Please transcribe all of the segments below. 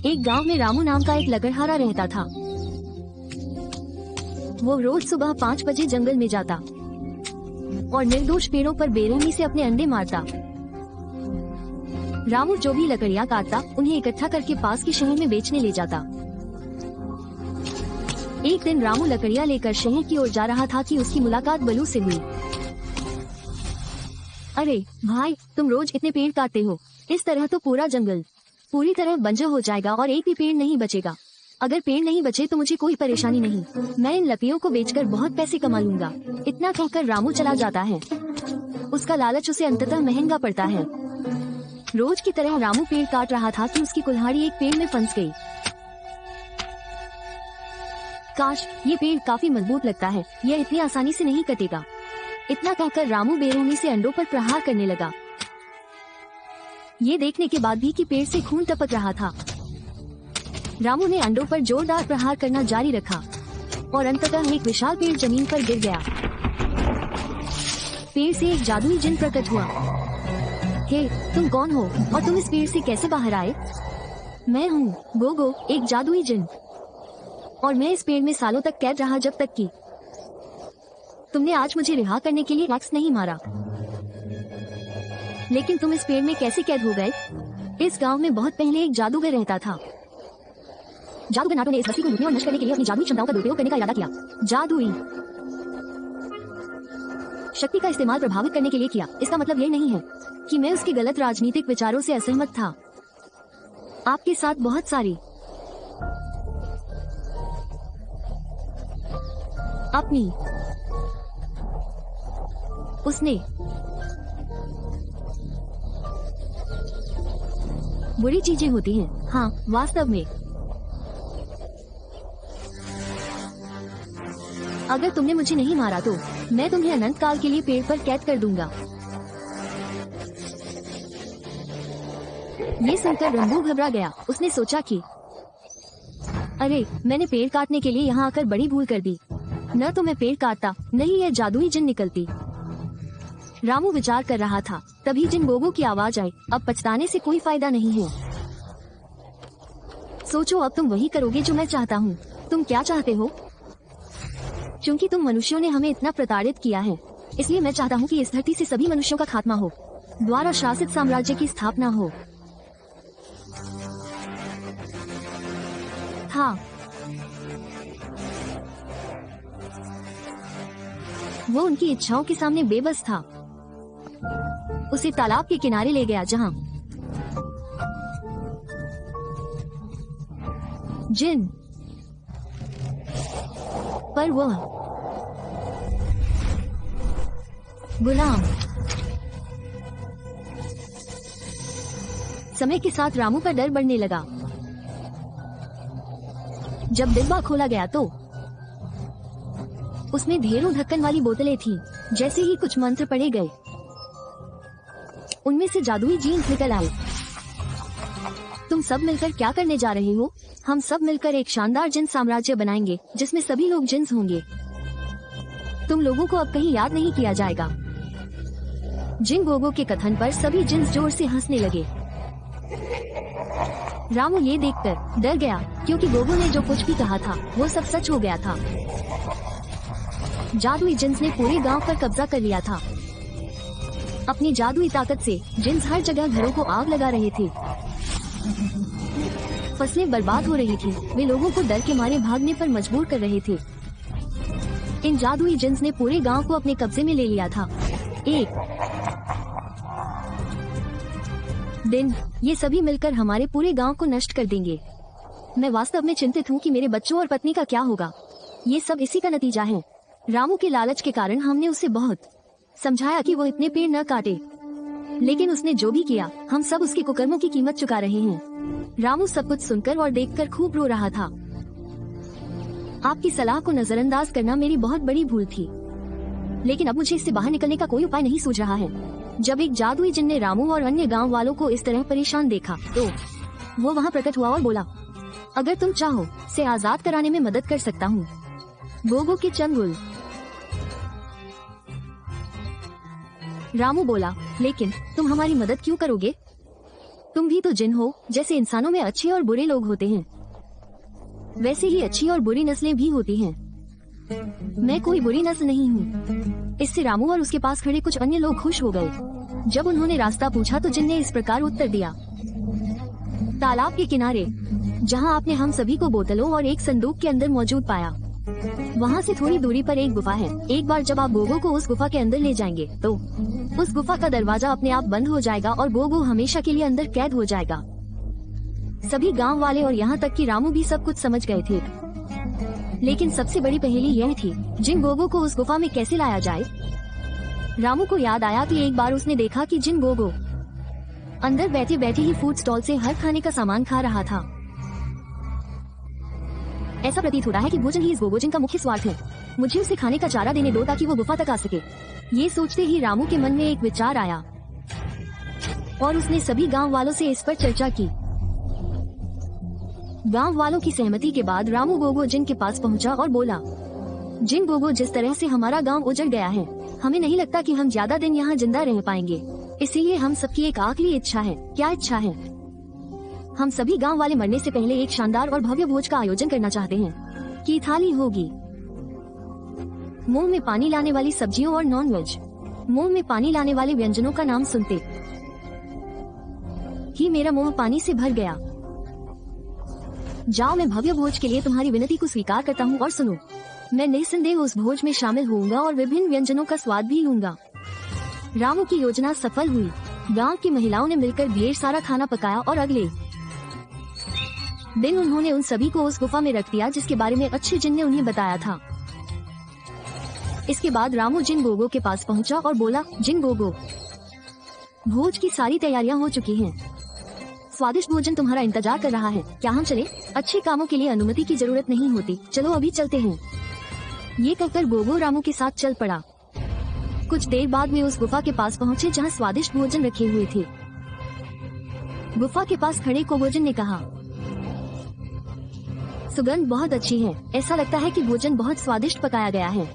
एक गांव में रामू नाम का एक लकड़हारा रहता था। वो रोज सुबह 5 बजे जंगल में जाता और निर्दोष पेड़ों पर बेरहमी से अपने अंडे मारता। रामू जो भी लकड़ियां काटता उन्हें इकट्ठा करके पास के शहर में बेचने ले जाता। एक दिन रामू लकड़ियां लेकर शहर की ओर जा रहा था कि उसकी मुलाकात बलू से हुई। अरे भाई, तुम रोज इतने पेड़ काटते हो, इस तरह तो पूरा जंगल पूरी तरह बंजर हो जाएगा और एक भी पेड़ नहीं बचेगा। अगर पेड़ नहीं बचे तो मुझे कोई परेशानी नहीं, मैं इन लकड़ियों को बेचकर बहुत पैसे कमा लूंगा। इतना कहकर रामू चला जाता है। उसका लालच उसे अंततः महंगा पड़ता है। रोज की तरह रामू पेड़ काट रहा था कि उसकी कुल्हाड़ी एक पेड़ में फंस गई। काश, ये पेड़ काफी मजबूत लगता है, यह इतनी आसानी से नहीं कटेगा। इतना कहकर रामू बेरहमी से अंडों पर प्रहार करने लगा। ये देखने के बाद भी कि पेड़ से खून टपक रहा था, रामू ने अंडों पर जोरदार प्रहार करना जारी रखा और अंततः एक विशाल पेड़ जमीन पर गिर गया। पेड़ से एक जादुई जिन प्रकट हुआ। हे, तुम कौन हो और तुम इस पेड़ से कैसे बाहर आए? मैं हूँ गोगो, एक जादुई जिन, और मैं इस पेड़ में सालों तक कैद रहा जब तक कि तुमने आज मुझे रिहा करने के लिए एक्स नहीं मारा। लेकिन तुम इस पेड़ में कैसे कैद हो गए? इस गांव में बहुत पहले एक जादूगर रहता था। जादूगर नाटो ने इस बस्ती को लूटने और नष्ट करने के लिए अपनी जादुई क्षमताओं का दुरुपयोग करने का इरादा किया। जादुई शक्ति का इस्तेमाल प्रभावित करने के लिए किया। इसका मतलब ये नहीं है कि मैं उसके गलत राजनीतिक विचारों से असहमत था। आपके साथ बहुत सारी अपनी उसने बुरी चीजें होती हैं। हाँ, वास्तव में अगर तुमने मुझे नहीं मारा तो मैं तुम्हें अनंत काल के लिए पेड़ पर कैद कर दूंगा। ये सुनकर रंबू घबरा गया। उसने सोचा कि अरे, मैंने पेड़ काटने के लिए यहाँ आकर बड़ी भूल कर दी। न तो मैं पेड़ काटता, नहीं यह जादुई जिन निकलती। रामू विचार कर रहा था, तभी जिन गोगो की आवाज आई। अब पछताने से कोई फायदा नहीं है। सोचो, अब तुम वही करोगे जो मैं चाहता हूँ। तुम क्या चाहते हो? क्योंकि तुम मनुष्यों ने हमें इतना प्रताड़ित किया है, इसलिए मैं चाहता हूँ कि इस धरती से सभी मनुष्यों का खात्मा हो, द्वारा शासित साम्राज्य की स्थापना हो। हाँ, वो उनकी इच्छाओं के सामने बेबस था। उसे तालाब के किनारे ले गया जहाँ जिन पर वह गुलाम। समय के साथ रामू का डर बढ़ने लगा। जब डिब्बा खोला गया तो उसमें ढेरों ढक्कन वाली बोतलें थीं। जैसे ही कुछ मंत्र पढ़े गए, उनमें से जादुई जीन्स निकल आए। तुम सब मिलकर क्या करने जा रहे हो? हम सब मिलकर एक शानदार जिन साम्राज्य बनाएंगे जिसमें सभी लोग जिन्स होंगे। तुम लोगों को अब कहीं याद नहीं किया जाएगा। जिन गोगो के कथन पर सभी जिन्स जोर से हंसने लगे। रामू ये देखकर डर गया, क्योंकि गोगो ने जो कुछ भी कहा था वो सब सच हो गया था। जादुई जिन्स ने पूरे गांव पर कब्जा कर लिया था। अपनी जादुई ताकत से जिन्स हर जगह घरों को आग लगा रहे थे। फसलें बर्बाद हो रही थी। वे लोगों को डर के मारे भागने पर मजबूर कर रहे थे। इन जादुई जिन्स ने पूरे गांव को अपने कब्जे में ले लिया था। एक दिन ये सभी मिलकर हमारे पूरे गांव को नष्ट कर देंगे। मैं वास्तव में चिंतित हूँ कि मेरे बच्चों और पत्नी का क्या होगा। ये सब इसी का नतीजा है। रामू के लालच के कारण हमने उसे बहुत समझाया कि वो इतने पेड़ न काटे, लेकिन उसने जो भी किया, हम सब उसके कुकर्मों की कीमत चुका रहे हैं। रामू सब कुछ सुनकर और देखकर खूब रो रहा था। आपकी सलाह को नजरअंदाज करना मेरी बहुत बड़ी भूल थी, लेकिन अब मुझे इससे बाहर निकलने का कोई उपाय नहीं सूझ रहा है। जब एक जादुई जिन ने रामू और अन्य गांव वालों को इस तरह परेशान देखा तो वो वहां प्रकट हुआ और बोला, अगर तुम चाहो से आजाद कराने में मदद कर सकता हूँ। गोगो के चंगुल। रामू बोला, लेकिन तुम हमारी मदद क्यों करोगे? तुम भी तो जिन हो। जैसे इंसानों में अच्छे और बुरे लोग होते हैं, वैसे ही अच्छी और बुरी नस्लें भी होती हैं। मैं कोई बुरी नस्ल नहीं हूँ। इससे रामू और उसके पास खड़े कुछ अन्य लोग खुश हो गए। जब उन्होंने रास्ता पूछा तो जिन ने इस प्रकार उत्तर दिया। तालाब के किनारे, जहाँ आपने हम सभी को बोतलों और एक संदूक के अंदर मौजूद पाया, वहाँ से थोड़ी दूरी पर एक गुफा है। एक बार जब आप गोगो को उस गुफा के अंदर ले जाएंगे तो उस गुफा का दरवाजा अपने आप बंद हो जाएगा और गोगो हमेशा के लिए अंदर कैद हो जाएगा। सभी गांव वाले और यहाँ तक कि रामू भी सब कुछ समझ गए थे, लेकिन सबसे बड़ी पहेली यह थी, जिन गोगो को उस गुफा में कैसे लाया जाए। रामू को याद आया कि एक बार उसने देखा कि जिन गोगो अंदर बैठे बैठे ही फूड स्टॉल से हर खाने का सामान खा रहा था। ऐसा प्रतीत होता है कि भोजन ही इस गोगो जिन का मुख्य स्वार्थ है। मुझे उसे खाने का चारा देने दो ताकि वो गुफा तक आ सके। ये सोचते ही रामू के मन में एक विचार आया और उसने सभी गांव वालों से इस पर चर्चा की। गांव वालों की सहमति के बाद रामू गोगो जिन के पास पहुंचा और बोला, जिन गोगो, जिस तरह से हमारा गांव उजड़ गया है, हमें नहीं लगता कि हम ज्यादा दिन यहाँ जिंदा रह पाएंगे। इसीलिए हम सबकी एक आखिरी इच्छा है। क्या इच्छा है? हम सभी गांव वाले मरने से पहले एक शानदार और भव्य भोज का आयोजन करना चाहते हैं। की थाली होगी मुंह में पानी लाने वाली सब्जियों और नॉन वेज। मुंह में पानी लाने वाले व्यंजनों का नाम सुनते ही मेरा मुंह पानी से भर गया। जाओ, मैं भव्य भोज के लिए तुम्हारी विनती को स्वीकार करता हूँ और सुनो, मैं निस्संदेह उस भोज में शामिल होऊंगा और विभिन्न व्यंजनों का स्वाद भी लूंगा। रामू की योजना सफल हुई। गांव की महिलाओं ने मिलकर ढेर सारा खाना पकाया और अगले दिन उन्होंने उन सभी को उस गुफा में रख दिया जिसके बारे में अच्छे जिन ने उन्हें बताया था। इसके बाद रामू जिन गोगो के पास पहुंचा और बोला, जिन गोगो, भोज की सारी तैयारियां हो चुकी हैं। स्वादिष्ट भोजन तुम्हारा इंतजार कर रहा है। क्या हम चले? अच्छे कामों के लिए अनुमति की जरूरत नहीं होती। चलो अभी चलते हैं। ये कहकर गोगो रामू के साथ चल पड़ा। कुछ देर बाद वे उस गुफा के पास पहुँचे जहाँ स्वादिष्ट भोजन रखे हुए थे। गुफा के पास खड़े कोगोजन ने कहा, सुगंध बहुत अच्छी है। ऐसा लगता है कि भोजन बहुत स्वादिष्ट पकाया गया है।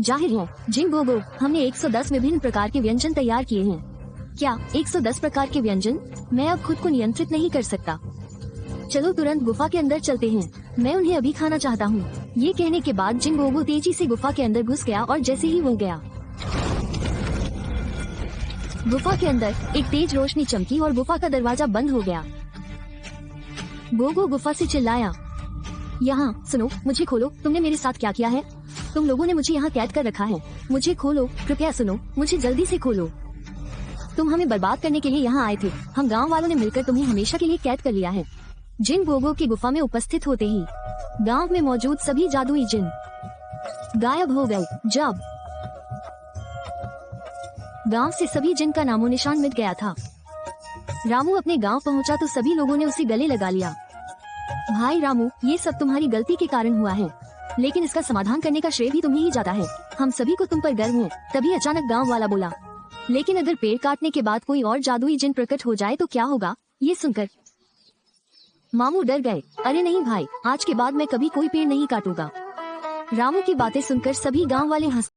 जाहिर है जिन गोगो, हमने 110 विभिन्न प्रकार के व्यंजन तैयार किए हैं। क्या 110 प्रकार के व्यंजन? मैं अब खुद को नियंत्रित नहीं कर सकता। चलो तुरंत गुफा के अंदर चलते हैं। मैं उन्हें अभी खाना चाहता हूँ। ये कहने के बाद जिन गोगो तेजी से गुफा के अंदर घुस गया और जैसे ही वो गया, गुफा के अंदर एक तेज रोशनी चमकी और गुफा का दरवाजा बंद हो गया। गोगो गुफा से चिल्लाया, यहाँ सुनो, मुझे खोलो। तुमने मेरे साथ क्या किया है? तुम लोगों ने मुझे यहाँ कैद कर रखा है। मुझे खोलो, कृपया सुनो, मुझे जल्दी से खोलो। तुम हमें बर्बाद करने के लिए यहाँ आए थे। हम गांव वालों ने मिलकर तुम्हें हमेशा के लिए कैद कर लिया है। जिन गोगो की गुफा में उपस्थित होते ही गांव में मौजूद सभी जादुई जिन गायब हो गए। जब गांव से सभी जिन का नामो निशान मिट गया था, रामू अपने गांव पहुंचा तो सभी लोगों ने उसे गले लगा लिया। भाई रामू, ये सब तुम्हारी गलती के कारण हुआ है, लेकिन इसका समाधान करने का श्रेय भी तुम्हें ही जाता है। हम सभी को तुम पर गर्व है। तभी अचानक गांव वाला बोला, लेकिन अगर पेड़ काटने के बाद कोई और जादुई जिन प्रकट हो जाए तो क्या होगा? ये सुनकर मामू डर गए। अरे नहीं भाई, आज के बाद मैं कभी कोई पेड़ नहीं काटूंगा। रामू की बातें सुनकर सभी गांव वाले हंस